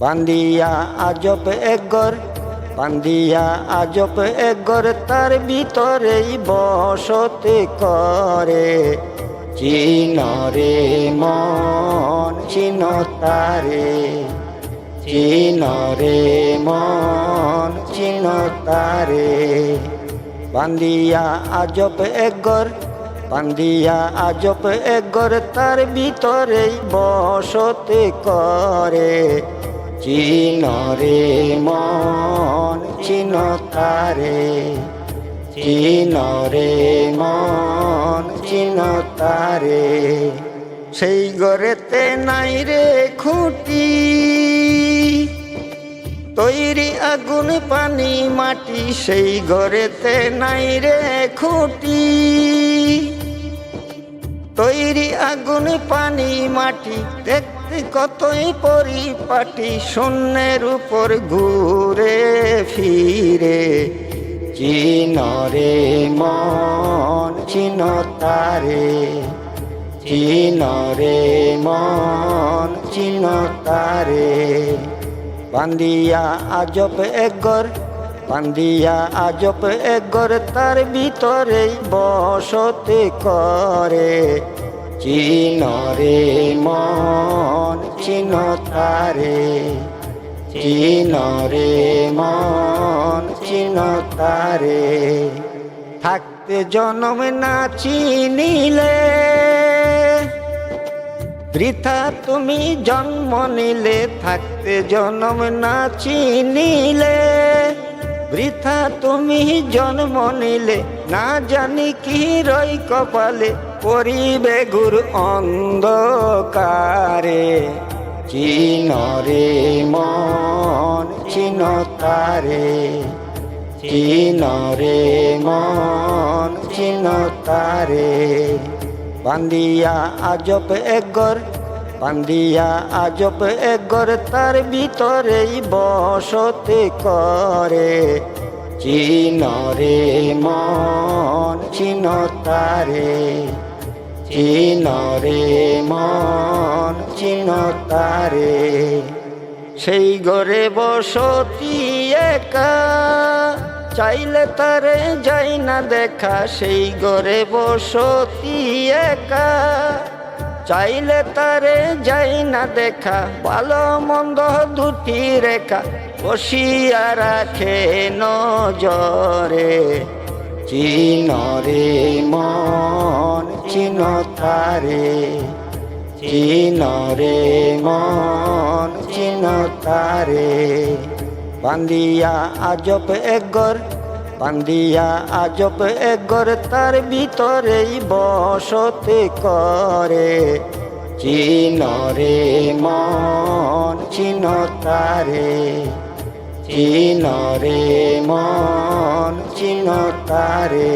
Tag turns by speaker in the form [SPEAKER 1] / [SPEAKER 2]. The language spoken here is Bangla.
[SPEAKER 1] বান্দিয়া আজব একগর, বান্দিয়া আজব একগর, তার ভিতরেই বসতি করে। চিনরে মন চিন তারে, চিনরে মন চিন তারে। বান্দিয়া আজব একগর, বান্দিয়া আজব একগর, তার ভিতরেই বসতি করে। চিনরে মন চিন তারে, চিনরে মন চিন তারে। সেই ঘরেতে নাই রে খুঁটি, তৈরি আগুন পানি মাটি। সেই ঘরেতে নাই রে খুঁটি, তৈরি আগুন পানি মাটি। দেখতে কতই পরিপাটি, শূন্যের উপর ঘুরে ফিরে। চিনরে মন চিন তারে, চিনরে মন চিন তারে। বান্দিয়া আজব একগর, বান্দিয়া আজব একগর, তার ভিতরেই বসতি করে। চিনরে মন চিন তারে, চিনরে মন চিন তারে। থাকতে জনম না চিনিলে, বৃথা তুমি জন্ম নিলে। থাকতে জনম না চিনিলে, বৃথা তুমি জন্ম নিলে। না জানি কি রই কপালে, পরিবে ঘুর অন্ধকারে। চিনরে মন চিন তারে, চিনরে মন চিন তারে। বান্দিয়া আজব একগর, বান্দিয়া আজব একগর, তার ভিতরেই বসতি করে। চিনরে মন চিন তারে, চিনরে মন চিন তারে। সেই ঘরে বসতি একা, চাইলে তারে যাই না দেখা। সেই ঘরে বসতি একা, চাইলে তারে যাই না দেখা। ভালো মন্দ দুটি রেখা, বসিয়া রাখে নজরে। চিনরে মন চিন তারে, চিনরে মন চিন তারে। বান্দিয়া আজব একগর, বান্দিয়া আজব একগর, তার ভিতরেই বসতি করে। চিনরে মন চিন তারে, চিনরে মন চিন তারে।